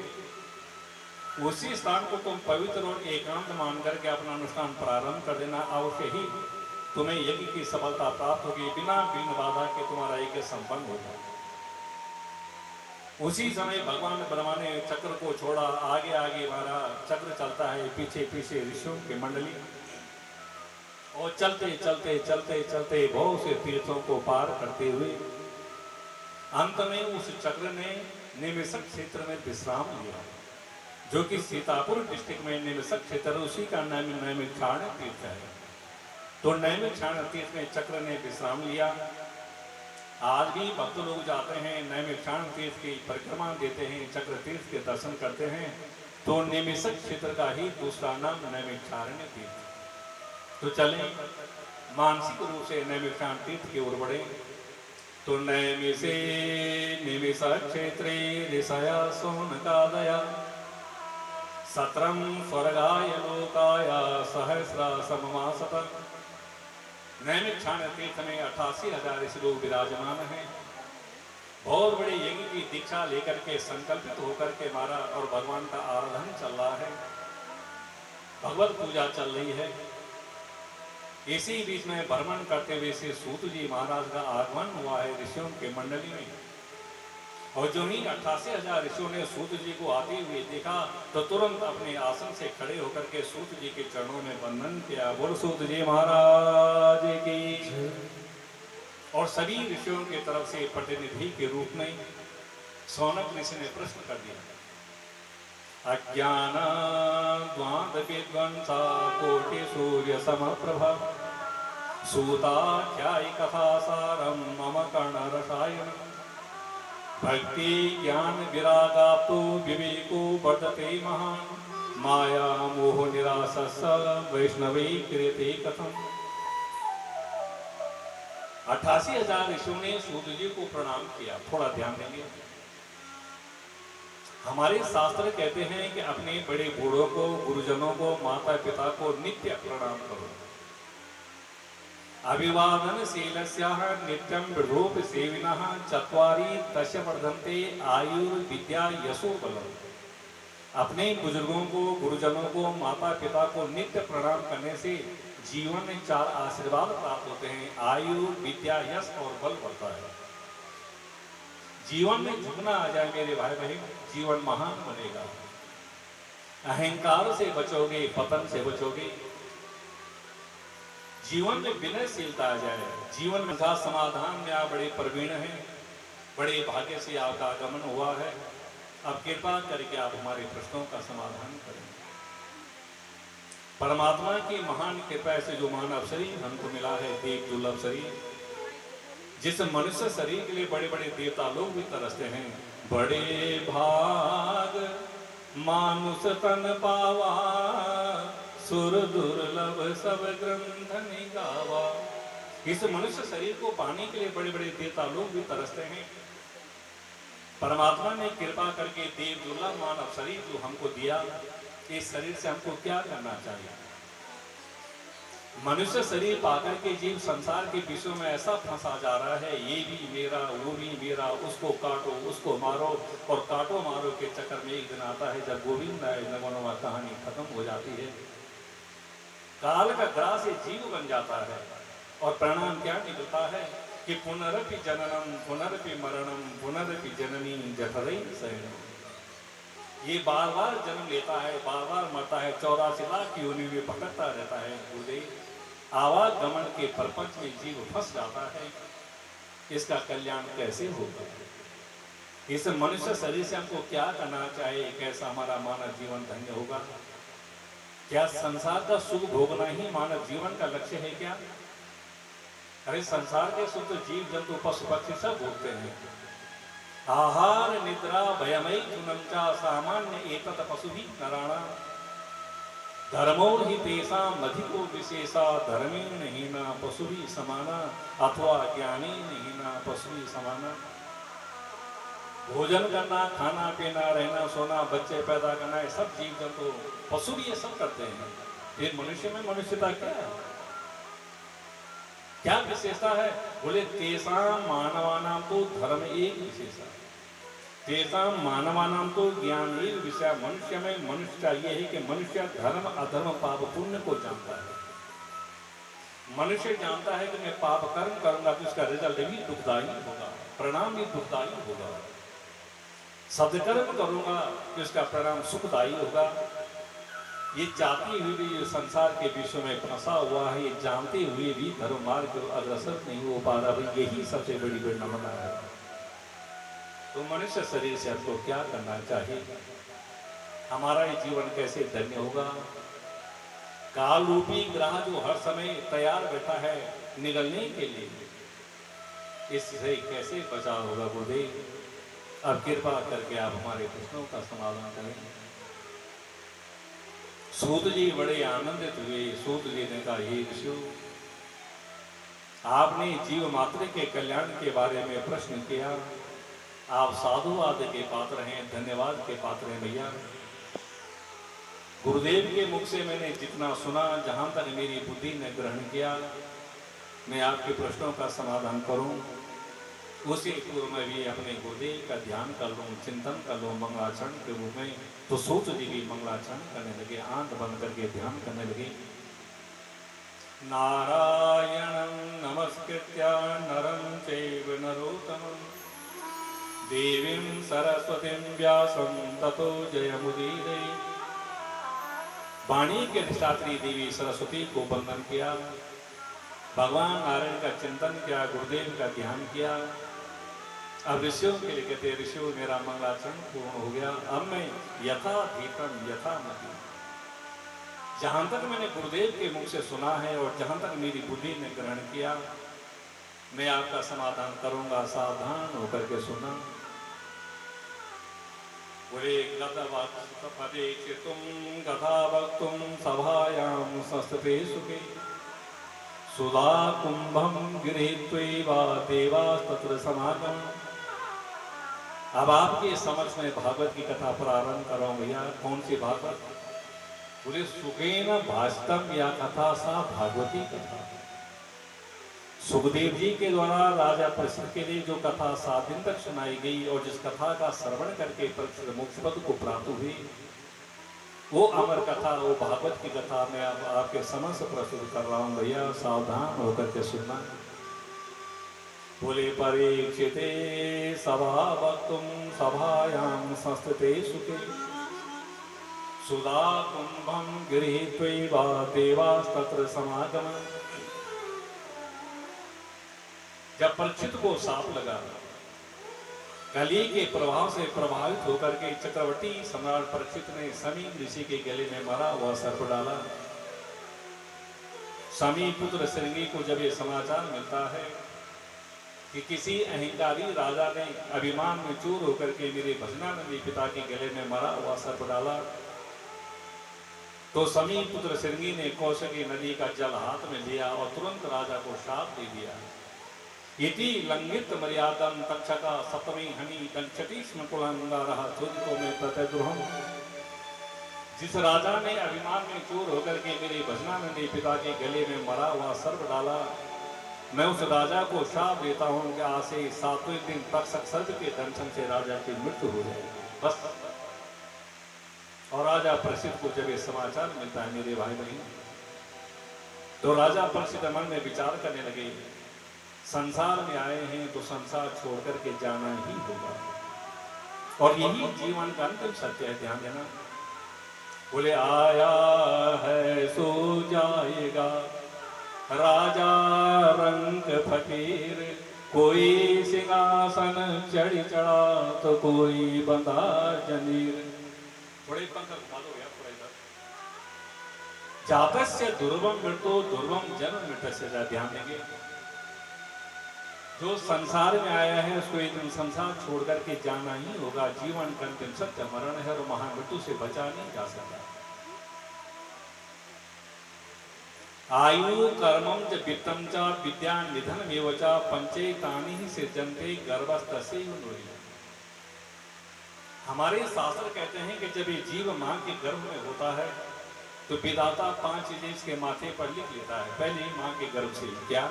उसी स्थान को तुम पवित्र और एकांत मान करके अपना अनुष्ठान प्रारंभ कर देना, अवश्य ही तुम्हें यज्ञ की सफलता प्राप्त होगी, बिना विघ्न बाधा के तुम्हारा यज्ञ संपन्न होगा। उसी समय भगवान ब्रह्मा ने चक्र को छोड़ा, आगे आगे हमारा चक्र चलता है, पीछे पीछे ऋषियों की मंडली, और चलते चलते चलते चलते बहुत से तीर्थों को पार करते हुए अंत में उस चक्र ने निमिषक क्षेत्र में विश्राम लिया, जो कि सीतापुर डिस्ट्रिक्ट में निमिषक क्षेत्र, उसी का नाम नैमिषारण्य तीर्थ है। तो नैमिषारण्य तीर्थ में चक्र ने विश्राम लिया। आज भी भक्त लोग जाते हैं, नैमिषारण्य तीर्थ की परिक्रमा देते हैं, चक्र तीर्थ के दर्शन करते हैं, तो निमिषक क्षेत्र का ही दूसरा नाम नैमिषारण्य तीर्थ। तो चलें मानसिक रूप से नैमिषारण्य तीर्थ की ओर बढ़े। तो नैमिषे निमिषक क्षेत्रे ऋषया सोनकादया सत्रम स्वर्गाय लोकाय सहस्रा सममासत। नैमिषारण्य तीर्थ में 88,000 ऋषि लोग विराजमान हैं। बहुत बड़े यज्ञ की दीक्षा लेकर के संकल्पित होकर के मारा और भगवान का आराधन चल रहा है, भगवत पूजा चल रही है। इसी बीच में भ्रमण करते हुए श्री सूत जी महाराज का आगमन हुआ है ऋषियों के मंडली में, और जो ही 88,000 ऋषियों ने सूत जी को आते हुए देखा तो तुरंत अपने आसन से खड़े होकर के सूत जी के चरणों में वंदन किया। बोल सूत जी महाराज की। और सभी ऋषियों की तरफ से प्रतिनिधि के रूप में सौनक ऋषि ने प्रश्न कर दिया, अज्ञान द्वांत विध्वंसा कोटि सूर्य समप्रभा सूताख्यायि कथा सारम मम कर्ण रसायन भक्ति ज्ञान विरागाप्तो विवेको वर्धते महान माया मोह निरासस वैष्णवी क्रियते कथम। 88,000 ऋषियों ने सूत जी को प्रणाम किया। थोड़ा ध्यान देंगे, हमारे शास्त्र कहते हैं कि अपने बड़े बूढ़ों को, गुरुजनों को, माता पिता को नित्य प्रणाम करो। अभिवादन शीलस्याः नित्यं विरूप सेविनः चत्वारि तस्य वर्धन्ते आयुर्विद्या यशो बलम्। अपने बुजुर्गों को, गुरुजनों को, माता पिता को नित्य प्रणाम करने से जीवन में 4 आशीर्वाद प्राप्त होते हैं, आयु, विद्या, यश और बल बढ़ता है। जीवन में झुकना आ जाए मेरे भाई बहन, जीवन महान बनेगा। अहंकार से बचोगे, पतन से बचोगे। जीवन में विनयशीलता आ जाए, जीवन का समाधान में आप बड़े प्रवीण हैं, बड़े भाग्य से आपका आगमन हुआ है। अब कृपा करके आप हमारे प्रश्नों का समाधान करें। परमात्मा की महान कृपा से जो मानव शरीर हमको मिला है, देव दुर्लभ शरीर, जिस मनुष्य शरीर के लिए बड़े बड़े देवता लोग भी तरसते हैं। बड़े भाग मानुष तन पावा सुर दुर्लभ सब ग्रंथ निगावा। इस मनुष्य शरीर को पाने के लिए बड़े बड़े देवता लोग भी तरसते हैं। परमात्मा ने कृपा करके देव दुर्लभ मानव शरीर जो हमको दिया, इस शरीर से हमको क्या करना चाहिए? मनुष्य शरीर पाकर के जीव संसार के विषयों में ऐसा फंसा जा रहा है, ये भी मेरा, वो भी मेरा, उसको काटो, उसको मारो, और काटो मारो के चक्कर में एक दिन आता है जब गोविंद आए नगनवा कहानी खत्म हो जाती है। काल का ग्रास से जीव बन जाता है और परिणाम क्या निकलता है कि पुनरपि जननम पुनरपि मरणम पुनरपि जननी जठरई शयनम। ये बार बार जन्म लेता है, बार बार मरता है, 84 लाख योनि में भटकता रहता है। गुरुदेव, आवागमन के प्रपंच में जीव फंस जाता है, इसका कल्याण कैसे होगा? इस मनुष्य शरीर से हमको क्या करना चाहिए? कैसा हमारा मानव जीवन धन्य होगा? क्या संसार का सुख भोगना ही मानव जीवन का लक्ष्य है क्या? अरे संसार के सुख तो जीव जंतु पशु पक्षी सब भोगते हैं, आहार निद्रा भयमैथुनं च सामान्य एतत् पशुभिः नराणाम् धर्मो हि तेषाम् अधिको विशेषा धर्मेण हीना पशुभिः समाना अथवा ज्ञानेन हीना पशुभिः समाना। भोजन करना, खाना पीना, रहना सोना, बच्चे पैदा करना, ये सब जीव जंतु पशु भी ये सब करते हैं। फिर मनुष्य में मनुष्यता क्या है, क्या विशेषता है? बोले तेषां मानवानां तो धर्म एक विशेषता, तेषां मानवानां तो ज्ञान एक विषय। मनुष्य में मनुष्यता ये है कि मनुष्य धर्म अधर्म पाप पुण्य को जानता है। मनुष्य जानता है कि मैं पाप कर्म करूंगा तो इसका रिजल्ट भी दुखदायी होगा, परिणाम भी दुखदायी होगा। सदकर्म करूंगा तो इसका परिणाम सुखदायी होगा। ये चाहते हुए भी ये संसार के विश्व में फंसा हुआ है, ये जानते हुए भी धर्म मार्ग को अग्रसर नहीं हो पा रहा। भाई यही सबसे बड़ी विडंबना है। तो मनुष्य शरीर से आपको क्या करना चाहिए? हमारा ये जीवन कैसे धन्य होगा? काल रूपी ग्रह जो हर समय तैयार बैठा है निगलने के लिए, इससे कैसे बचाव होगा? गुरुदेव अब कृपा करके आप हमारे प्रश्नों का समाधान करें। सूत जी बड़े आनंदित हुए। सूत जी ने कहा, ये ऋषि, आपने जीव मात्र के कल्याण के बारे में प्रश्न किया। आप साधुवाद के पात्र हैं, धन्यवाद के पात्र हैं भैया। गुरुदेव के मुख से मैंने जितना सुना, जहां तक मेरी बुद्धि ने ग्रहण किया, मैं आपके प्रश्नों का समाधान करूं, उसी पूर्व में भी अपने गुरुदेव का ध्यान कर लूँ, चिंतन कर लूँ मंगलाचरण के रूप में। तो सूत जी भी मंगलाचरण करने लगे, आंख बंद करके ध्यान करने लगे। नारायणं नमस्कृत्य नरं चैव नरोत्तमं देवीं सरस्वतीं व्यासं ततो जयमुदीरये। वाणी के अधिष्ठात्री देवी सरस्वती को वंदन किया, भगवान नारायण का चिंतन किया, गुरुदेव का ध्यान किया। अब ऋषियों के लिए कहते, ऋषियों मेरा मंगलाचरण पूर्ण हो गया। अब मैं यथा धीतम यथा मति, जहां तक मैंने गुरुदेव के मुख से सुना है और जहां तक मेरी बुद्धि ने ग्रहण किया, मैं आपका समाधान करूंगा। सावधान होकर के सुना। बोले गतवत्पदे चितुं गथा वक्तुं सभायां संस्थिते सुखे सुधा कुंभम गृहीत्वैवा देवास्तत्र समागम। अब आपके समक्ष में भागवत की कथा प्रारंभ कर रहा हूं भैया। कौन सी भागवत? बोले सुखेन भाषितम या कथा सा भागवती कथा। सुखदेव जी के द्वारा राजा परीक्षित के लिए जो कथा 7 दिन तक सुनाई गई और जिस कथा का श्रवण करके परीक्षित मोक्ष पद को प्राप्त हुई, वो अमर कथा, वो भागवत की कथा मैं अब आपके समक्ष प्रस्तुत कर रहा हूं भैया। सावधान होकर के सुनना। बोले परीक्षिते सभा वक्तुं सभायां संस्थिते सुखे सुधा कुंभं गृहीत्वैवा देवास्तत्र समागम। जब परीक्षित को साप लगा, कली के प्रभाव से प्रभावित होकर के चक्रवर्ती सम्राट परीक्षित ने समी ऋषि के गले में मरा हुआ सर्प डाला। समी पुत्र श्रृंगी को जब ये समाचार मिलता है कि किसी अहंकारी राजा ने अभिमान में चूर होकर के मेरे भजनानंदी पिता के गले में मरा हुआ सर्प डाला, तो समी पुत्र श्रृंगी ने कौशकी नदी का जल हाथ में लिया और तुरंत राजा को श्राप दे दिया। इति लंघित मर्यादम तक्षका सप्तमी हनि दंक्षति स्म कुलांगारः चोदितो में प्रत्यद्रुहम्। जिस राजा ने अभिमान में चूर होकर के मेरे भजनानंदी पिता के गले में मरा हुआ सर्प डाला, मैं उस राजा को श्राप देता हूं कि आज से 7वें दिन तक सर्प के दंशन से राजा की मृत्यु हो जाए। बस। और राजा परीक्षित को जब ये समाचार मिलता है मेरे भाई बहन, तो राजा परीक्षित मन में विचार करने लगे, संसार में आए हैं तो संसार छोड़ करके जाना ही होगा और यही जीवन का अंतिम सत्य है। ध्यान देना। बोले आया है सो जाएगा राजा रंग फकीर, कोई सिंहासन चढ़ा तो कोई बंधा जमीर। थोड़े पंख घुमा दो यार, थोड़ा इधर। जातस्य दुर्वम मृतो दुर्वम जन्म मृतस्य। ध्यान देंगे। जो संसार में आया है उसको एक दिन संसार छोड़ करके जाना ही होगा। जीवन का अंतिम सत्य मरण है और महामृत्यु से बचा नहीं जा सकता। आयु कर्मम च वित्तम च विद्या निधन एव च पंचे तानि ही सिर्जन्ते गर्भस्तस्यैव नूरि। हमारे शास्त्र कहते हैं कि जब ये जीव मां के गर्भ में होता है तो विधाता 5 चीजें इसके माथे पर लिख लेता है। पहले मां के गर्भ से क्या?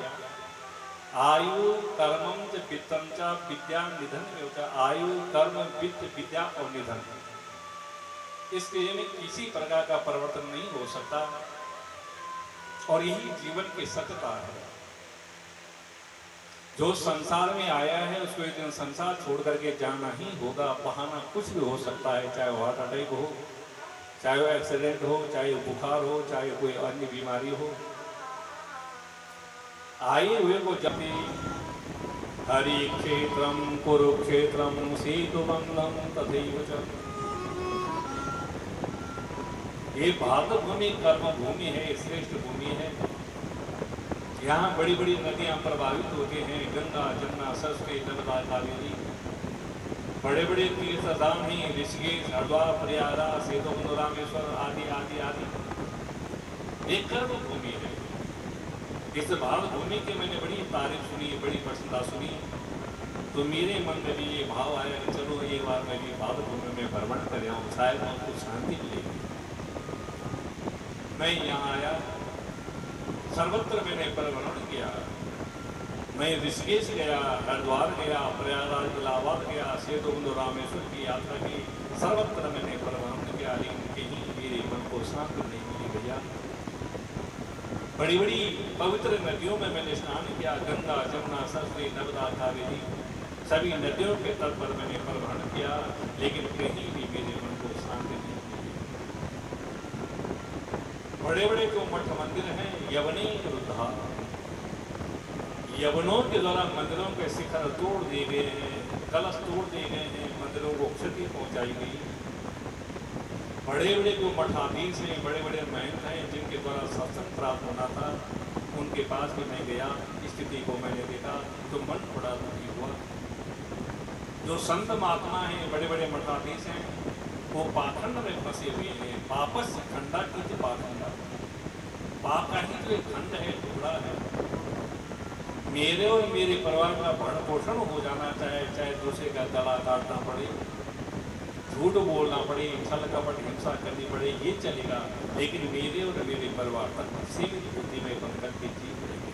आयु कर्मम च वित्तम च विद्या निधन एव च। आयु कर्म वित्त विद्या और निधन, इसके में किसी प्रकार का परिवर्तन नहीं हो सकता और यही जीवन की सत्यता है। जो संसार में आया है उसको एक दिन संसार छोड़ करके जाना ही होगा। बहाना कुछ भी हो सकता है, चाहे वो हार्ट अटैक हो, चाहे वो एक्सीडेंट हो, चाहे वो बुखार हो, चाहे कोई अन्य बीमारी हो। आए हुए को जपे हरि क्षेत्रम कुरुक्षेत्रम सेतुबंधम तथैव च। ये भारत भूमि कर्म भूमि है, श्रेष्ठ भूमि है। यहाँ बड़ी बड़ी नदियां प्रभावित होते हैं, गंगा जमुना सरस्वती नर्मदा कावेरी। बड़े बड़े तीर्थ धाम हैं, ऋषिकेश हरिद्वार प्रयागराज सेतु रामेश्वर आदि आदि आदि। एक कर्म भूमि है। इस भारत भूमि की मैंने बड़ी तारीफ सुनी, बड़ी प्रशंसा सुनी, तो मेरे मन में भी ये भाव आया कि चलो एक बार मैं भी भारत भूमि में भ्रमण कर आऊँ, शायद आपको शांति मिलेगी। मैं यहाँ आया, सर्वत्र मैंने परिभ्रमण किया। मैं ऋषिकेश गया, हरिद्वार गया, प्रयागराज इलाहाबाद गया, सेतु रामेश्वर की यात्रा की। सर्वत्र मैंने परिभ्रमण किया, लेकिन कहीं मेरे मन को शांति नहीं मिली भैया। बड़ी बड़ी पवित्र नदियों में मैंने स्नान किया, गंगा जमुना सरस्वती नर्मदा कावेरी सभी नदियों के तट पर मैंने परिभ्रमण किया, लेकिन कहीं भी मेरे मन को शांति नहीं मिली। बड़े बड़े जो मठ मंदिर हैं, यवनी रुद्धा, यवनों के द्वारा मंदिरों के शिखर तोड़ दिए गए हैं, कलश तोड़ दिए गए हैं, मंदिरों को क्षति पहुंचाई गई। बड़े बड़े जो मठाधीश हैं, बड़े बड़े महंत हैं, जिनके द्वारा सत्संग प्राप्त होना था, उनके पास भी मैं गया। स्थिति को मैंने देखा तो मन बड़ा दुखी हुआ। जो संत महात्मा हैं, बड़े बड़े मठाधीश हैं, वो पाखंड में फंसे हुए हैं। पापस खंडा की पाखंडा, पाप का ही जो एक खंड है, टुकड़ा है। मेरे और मेरे परिवार का भरण पोषण हो जाना चाहे दूसरे का गला काटना पड़े, झूठ बोलना पड़े, छल कपट हिंसा करनी पड़े, ये चलेगा, लेकिन मेरे और मेरे परिवार तक सीमित बुद्धि में बनकर के जी पड़ेगी।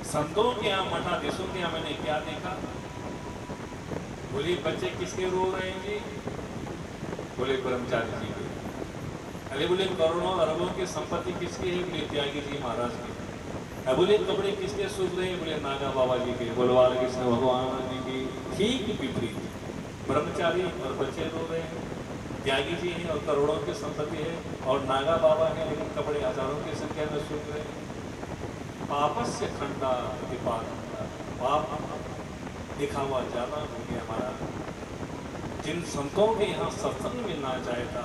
संतों के यहाँ, मठाधीशों के यहाँ मैंने क्या देखा? बोले बच्चे किसके रो रहे हैं जी? बोले ब्रह्मचारी जी के। अरे बोले करोड़ों अरबों की संपत्ति किसकी है? बोले त्यागी जी महाराज की। अब बोले कपड़े किसके सूख रहे हैं? बोले नागा बाबा जी के। बोलवाल कृष्ण भगवान जी की। ठीक विपरीत, ब्रह्मचारी और बच्चे रो रहे हैं, त्यागी जी हैं और करोड़ों की संपत्ति है, और नागा बाबा है लेकिन कपड़े हजारों की संख्या में सूख रहे हैं। पापस से खंडा प्रतिपाद, पाप दिखावा ज्यादा हो गया हमारा। जिन संतों के यहाँ सत्संग मिलना चाहता,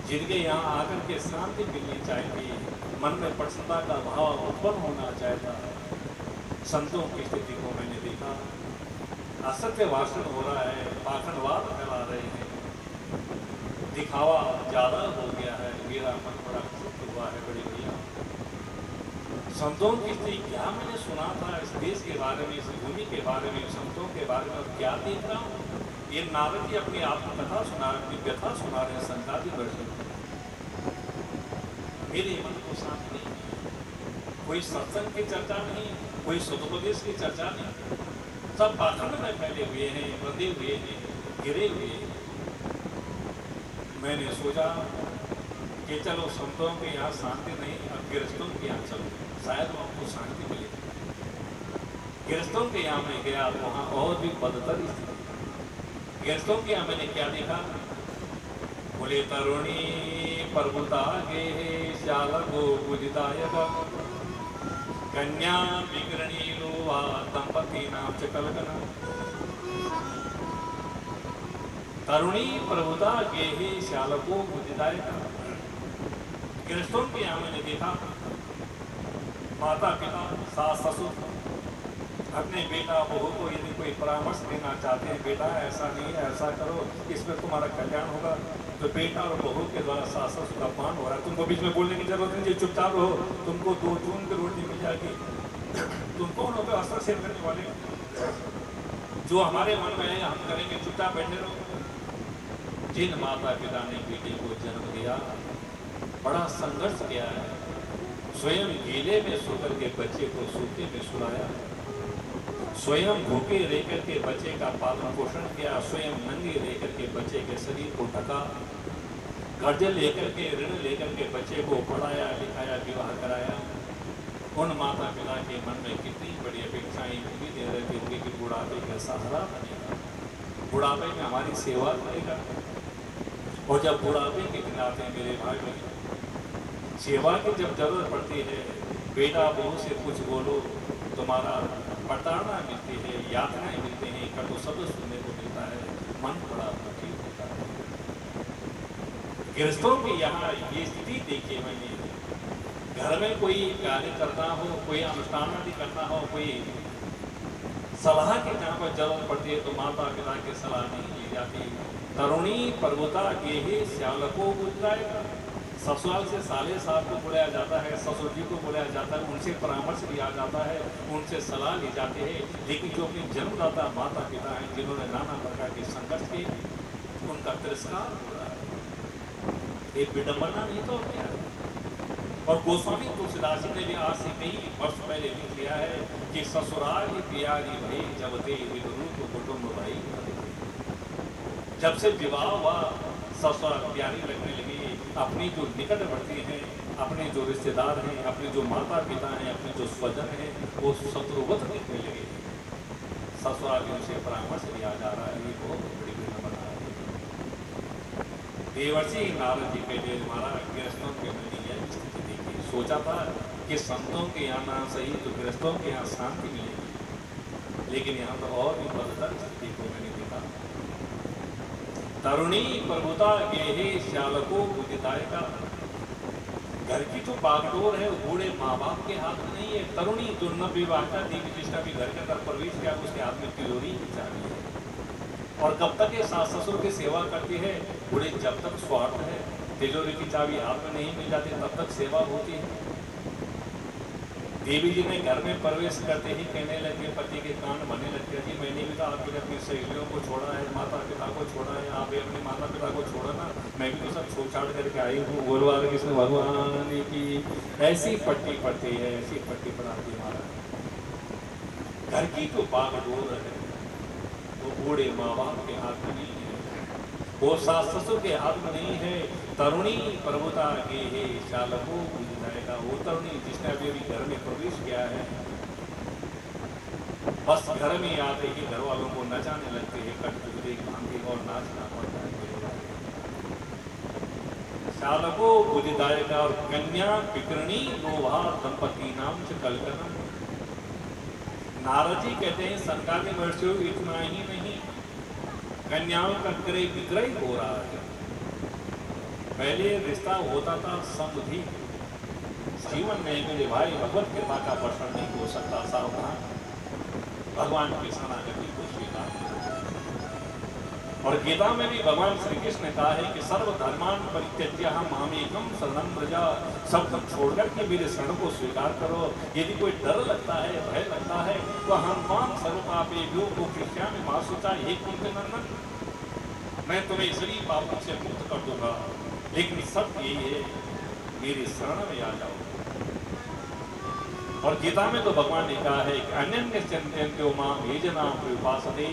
जिनके यहाँ आकर के शांति मिलनी चाहिए, मन में प्रसन्नता का भाव उत्पन्न होना चाहता, संतों की स्थिति को मैंने देखा। असत्य भाषण हो रहा है, पाखंडवाद फैला रहे हैं, दिखावा ज्यादा हो गया है। मेरा मन बड़ा क्षुब्ध हुआ है बड़ी भैया। संतों की स्थिति क्या मैंने सुना था इस देश के बारे में, इस भूमि के बारे में, संतों के बारे में, क्या देख रहा हूँ? ये नारद जी अपनी आत्मकथा सुना, अपनी व्यथा सुना रहे हैं संतादी वर्षों। मेरे मन को शांति नहीं, कोई सत्संग की चर्चा नहीं, कोई सदुपदेश की चर्चा नहीं, सब पाखंड में फैले हुए हैं, बंधे हुए हैं, गिरे हुए हैं। मैंने सोचा कि चलो संतों के यहाँ शांति नहीं, अब गृहस्थों के यहाँ चलो, शायद आपको शांति मिले। गृहस्थों के यहाँ मैं गया, वहाँ और भी बदतर स्थिति। गृहस्थों के यहाँ मैंने क्या देखा? बोले तरुणी प्रभुता गे श्याल गो बुधिदायक कन्या विग्रणी लोहा दंपति नाम च कलकना। तरुणी प्रभुता गे श्याल गो बुधिदायक। गृहस्थों के यहाँ मैंने देखा माता पिता, सास ससुर, अपने बेटा बहू को यदि कोई परामर्श देना चाहते हैं, बेटा ऐसा नहीं है, ऐसा करो, इसमें तुम्हारा कल्याण होगा, तो बेटा और बहू के द्वारा सास ससुर का अपमान हो रहा है, तुमको बीच में बोलने की जरूरत नहीं, चुपचाप रहो, तुमको 2 जून की रोटी मिल जाएगी। तुम कौन होते हो हस्तक्षेप करने वाले? जो हमारे मन में है हम करेंगे, चुपचाप बैठे रहो। जिन माता पिता ने बेटे को जन्म दिया, बड़ा संघर्ष किया है, स्वयं गीले में सोकर के बच्चे को सूखे में सुलाया, स्वयं भूखे रहकर के बच्चे का पालन पोषण किया, स्वयं नंगे रहकर के बच्चे के शरीर को ढका, कर्जे लेकर के ऋण लेकर के बच्चे को पढ़ाया लिखाया, विवाह कराया। उन माता पिता के मन में कितनी बड़ी अपेक्षाएं उम्मीदें रहती होंगी कि बुढ़ापे का सहारा बनेगा, बुढ़ापे में हमारी सेवा करेगा। और जब बुढ़ापे के दिन आते हैं मेरे भाई बहन, सेवा की जब जरूरत पड़ती है, बेटा बहू से कुछ बोलो, तुम्हारा प्रताड़ना मिलती है, यातनाएं मिलती हैं, कटु शब्द सुनने को मिलता है, मन बड़ा दुखी होता है। गृहस्थों की यहाँ ये स्थिति देखिए, मैंने घर में कोई कार्य करना हो, कोई अनुष्ठान आदि करना हो, कोई सलाह की जहाँ पर जरूरत पड़ती है तो माता पिता की सलाह नहीं ली जाती। तरुणी पर्वता गेहे श्यालको बुझाएगा, ससुराल से साले साहब को बुलाया जाता है, ससुर जी को बुलाया जाता है, उनसे परामर्श लिया जाता है, उनसे सलाह ली जाती है। लेकिन जो अपने जन्मदाता माता पिता हैं, जिन्होंने नाना प्रकार के संघर्ष किए, उनका तिरस्कार हो रहा है। एक विडंबना नहीं तो क्या है? और गोस्वामी तुलसीदास जी ने भी आज से कई वर्ष पहले लिख लिया है कि ससुराल प्यारी भई जब ते विदुरूप कुटुंब भाई। जब से विवाह हुआ ससुराल प्यारी लगने लगी, अपनी जो निकटवर्ती हैं, अपने जो रिश्तेदार हैं, अपने जो माता पिता हैं, अपने जो स्वजन हैं, वो शत्रुवत दिखने लगे। ससुरालियों से परामर्श लिया जा रहा है, ये बहुत बड़ी विडंबना है। देवर्षि नारद जी के लिए हमारा गृहस्थों के मन यह स्थिति देखी, सोचा था कि संतों के यहाँ ना सही तो गृहस्थों के यहाँ शांति मिलेगी, लेकिन यहाँ तो और भी बदतर स्थिति को मैंने देखा। तरुणी प्रभुता गेहे श्यालको बुद्धिदायका, घर की जो बागडोर है वो बूढ़े माँ बाप के हाथ में नहीं है। तरुणी जो न विवाहिता देवी जिसका भी घर के अंदर प्रवेश किया, उसके हाथ में तिजोरी की चाबी है। और कब तक ये सास ससुर की सेवा करती है? बूढ़े जब तक स्वार्थ है, तिजोरी की चाबी हाथ में नहीं मिल जाती तब तक सेवा होती है। देवी जी ने घर में प्रवेश करते ही कहने लगे, पति के कान बनने लगे, जी मैंने भी तो आपके लिए अपनी सहेलियों को छोड़ा है, माता पिता को छोड़ा है, आप भी अपने माता पिता को छोड़ा ना, मैं भी तो सब छोड़ छाड़ करके आई हूँ। बोलवा कृष्ण भगवान की ऐसी पट्टी पड़ती है, ऐसी पट्टी पड़ाती है। हमारा घर की जो बागडोर है वो बूढ़े माँ बाप के हाथ में नहीं है, वो सास ससुर के हाथ में नहीं है। तरुणी प्रभुता गेहे श्यालको बुझाएगा, वो तरुणी जिसने अभी अभी घर में प्रवेश किया है, बस घर में आते ही घर वालों को नचाने लगते हैं, कटपुतली भांति और नाचना पड़ता है। श्यालको बुझदायका और कन्या विकरणी लोभा दंपति नाम से कलकनम। नारद जी कहते हैं सरकारी वर्षों इतना ही नहीं, कन्याओं का क्रय विक्रय हो रहा है। पहले रिश्ता होता था समधि, जीवन में मेरे भाई भगवत कृपा का वर्षण नहीं हो सकता, सावधान, भगवान की शरणागति को स्वीकार। और गीता में भी भगवान श्री कृष्ण ने कहा है कि सर्वधर्मान परित्यज्य मामेकम शरणं व्रज, सब कुछ छोड़कर के मेरे शरण को स्वीकार करो। यदि कोई डर लगता है, भय लगता है, तो हनुमान सर्वपापेभ्यो मोक्षयिष्यामि मा शुचा, हे कुंती, मैं तुम्हें सभी पापों से मुक्त कर दूंगा, लेकिन सब यही है मेरी शरण में आ जाओ। और गीता में तो भगवान ने कहा है कि अन्य चिंत्यो मां भेजनाम उपासते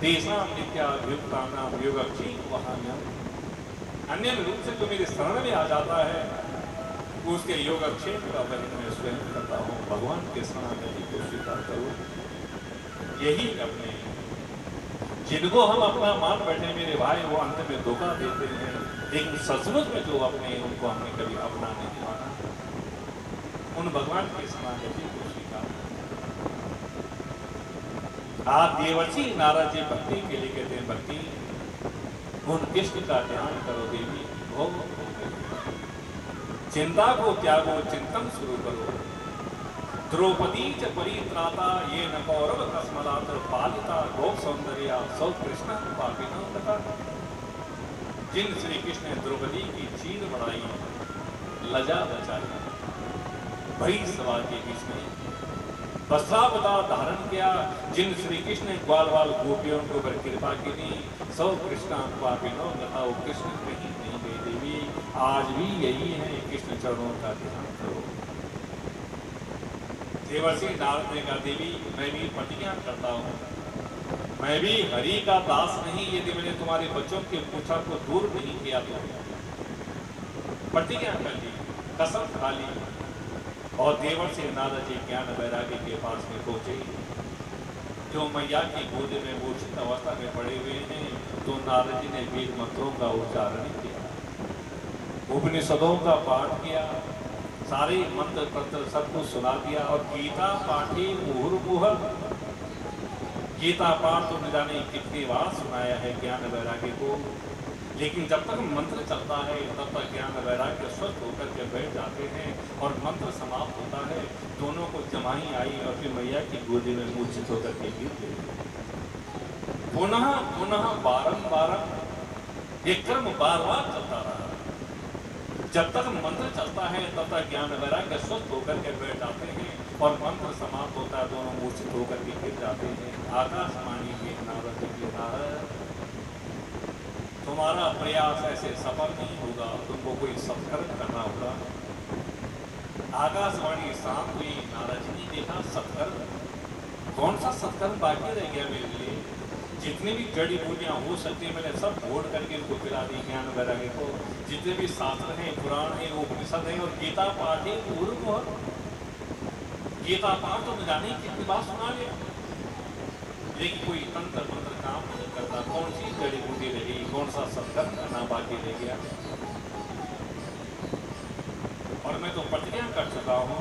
तेषां नित्याभियुक्तानां योगक्षेम वहाम्यहम्। अन्य रूप से जो मेरे शरण में आ जाता है उसके योगक्षेम का वर्णन मैं स्वयं करता हूँ। भगवान के शरणागति को स्वीकार करो। यही अपने जिनको हम अपना मान बैठे मेरे भाई, वो अंत में धोखा देते हैं, लेकिन सचमुच में जो अपने उनको हमने कभी अपना नहीं माना। उन भगवान के शरणागति को स्वीकार। आप देवर्षि नारद जी भक्ति के लिए कहते हैं, भक्ति उन कृष्ण का ध्यान करो देवी, भोग हो गई। चिंता को त्यागो, चिंतन शुरू करो। द्रौपदी च परित्राता ये न कौरव कस्मलात पालिता गोप सौंदर्या सौ कृष्ण पापिनो तथा। जिन श्री कृष्ण ने द्रौपदी की चीर बढ़ाई, लजा बचाई, भई सवाल के बीच में वस्त्रावतार धारण किया, जिन श्री कृष्ण ने ग्वाल वाल गोपियों के ऊपर कृपा की दी, सौ कृष्ण पापिनो तथा वो कृष्ण कहीं नहीं गई देवी। आज भी यही है, कृष्ण चरणों का ध्यान करो। देवर्षि नारद ने कहा, देवी मैं भी प्रतिज्ञा करता हूँ, मैं भी हरि का दास नहीं, यदि मैंने तुम्हारे बच्चों के पूछा को दूर नहीं किया तो। प्रतिज्ञा कर ली, कसम खा ली। और देवर्षि नारद जी ज्ञान वैराग्य के पास में पहुंचे। जो मैया की गोद में मूर्छित अवस्था में पड़े हुए हैं, तो नारद जी ने वेद मंत्रों का उच्चारण किया, उपनिषदों का पाठ किया, सारे मंत्र तंत्र सब कुछ सुना दिया। और गीता पाठी मुहुर्मुह, गीता पाठ तो न जाने कितनी बार सुनाया है ज्ञान वैराग्य को, लेकिन जब तक मंत्र चलता है तब तक ज्ञान वैराग्य स्वस्थ होकर के बैठ जाते हैं। और मंत्र समाप्त होता है, दोनों को जमाई आई और फिर मैया की गोदी में मूर्छित होकर के गिर गए। पुनः पुनः बारंबार ये क्रम बार बार चलता रहा। जब तक मंत्र चलता है तब तक ज्ञान वैराग्य स्वस्थ होकर के बैठ जाते हैं, और मंत्र समाप्त होता है, दोनों मूर्छित होकर के गिर जाते हैं। आकाशवाणी के नारद जी, नारद तुम्हारा प्रयास ऐसे सफल नहीं होगा, तुमको कोई सत्कर्म करना होगा। आकाशवाणी शांत हुई, नारद जी ने देखा सत्कर्म, कौन सा सत्कर्म बाकी रह गया मेरे लिए? जितनी भी जड़ी बूटियां हो सकती है मैंने सब घोड़ करके उनको पिला दी ज्ञान वैराग्य को। जितने भी शास्त्र हैं, पुराण है, उपनिषद है, और गीता पाठ है, गीता पाठ तो जाने कितनी बात सुना लिया, लेकिन कोई तंत्र मंत्र काम नहीं करता। कौन सी जड़ी बूटी रही, कौन सा सत्कर्म करना बाकी रह गया? और मैं तो प्रतिज्ञा कर चुका हूँ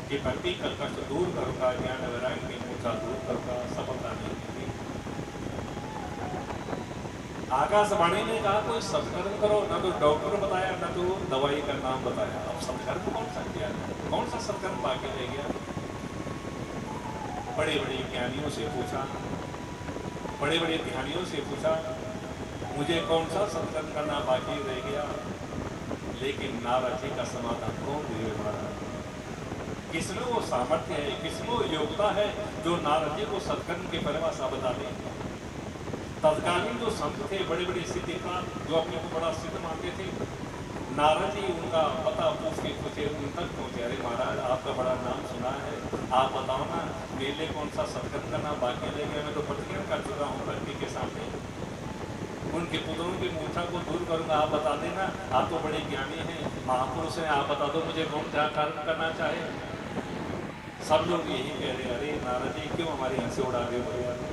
कि भक्ति का कष्ट दूर करूंगा, ज्ञान वैराग्य की मूर्छा दूर करूंगा, सफलता नहीं मिली। आकाशवाणी ने कहा कोई सत्कर्म करो, ना तो डॉक्टर बताया, ना तो दवाई का नाम बताया। अब सत्कर्म कौन सा किया, कौन सा सत्कर्म बाकी रह गया? बड़े बड़े ज्ञानियों से पूछा, बड़े बड़े ध्यानियों से पूछा, मुझे कौन सा सत्कर्म करना बाकी रह गया? लेकिन नारद जी का समाधान कौन दे रहा? किसमें वो सामर्थ्य है, किसमें वो योग्यता है जो नारद जी को सत्कर्म की परिभाषा बता दे? तत्कालीन जो संत थे, बड़े बड़े सिद्धिकार, जो अपने को बड़ा सिद्ध मानते थे, नारद जी उनका पता पूछ के पूछे, उन तक पहुँचे, अरे महाराज आपका बड़ा नाम सुना है, आप बताओ ना मेरे लिए कौन सा सत्कर्म करना बाकी रह गया? मैं तो प्रतिज्ञा कर चुका हूँ भक्ति के सामने, उनके पुत्रों की मूर्छा को दूर करूंगा, आप बता देना। आप तो बड़े ज्ञानी हैं, महापुरुष हैं, आप बता दो मुझे कौन क्या कार्य करना चाहे। सब लोग यही कह रहे, अरे नारद जी क्यों हमारे यहाँ से उड़ा रहे हो यार?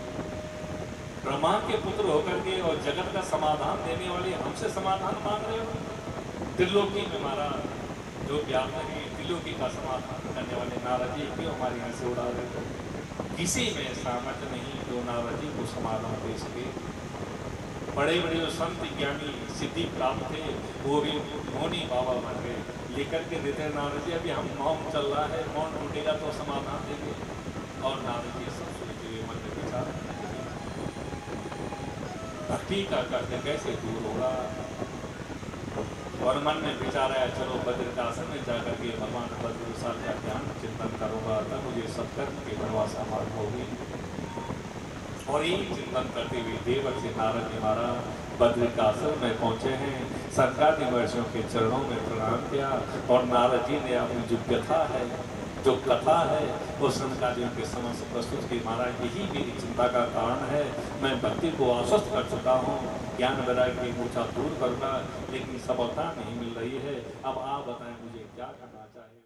ब्रह्मा के पुत्र होकर के और जगत का समाधान देने वाले हमसे समाधान मांग रहे हो? त्रिलोकी में हमारा जो व्यापक है, त्रिलोकी का समाधान करने वाले नारद जी क्यों हमारे यहाँ से उड़ा रहे हो? किसी में सामर्थ्य नहीं जो नारद जी को समाधान दे सके। बड़े बड़े जो संत ज्ञानी सिद्धि प्राप्त थे, वो भी मौनी बाबा बन गए, लेकर के देते नारद जी अभी हम मौन चल रहा है, मौन टूटेगा तो समाधान देंगे। और नारद जी सब सुनते हुए मन में विचार, भक्ति का करते कैसे दूर होगा? और मन में विचार आया, चलो बद्रिकाश्रम में जाकर के भगवान बद्रिकाश्रम का ध्यान चिंतन करूंगा, तब मुझे सत्कर्म की परिभाषा मालूम होगी। और यही चिंतन करते हुए देवर्षि नारद जी महाराज बद्रिकाश्रम में पहुंचे हैं। सरकारी वर्षों के चरणों में प्रणाम किया, और नारद जी ने अपनी जो व्यथा है, जो कथा है, वो संकारियों के समक्ष प्रस्तुत की। महाराज यही मेरी चिंता का कारण है, मैं भक्ति को आश्वस्त कर चुका हूँ, ज्ञान वैराग्य की मूर्छा दूर करूँगा, लेकिन सफलता नहीं मिल रही है। अब आप बताएं मुझे क्या करना चाहिए।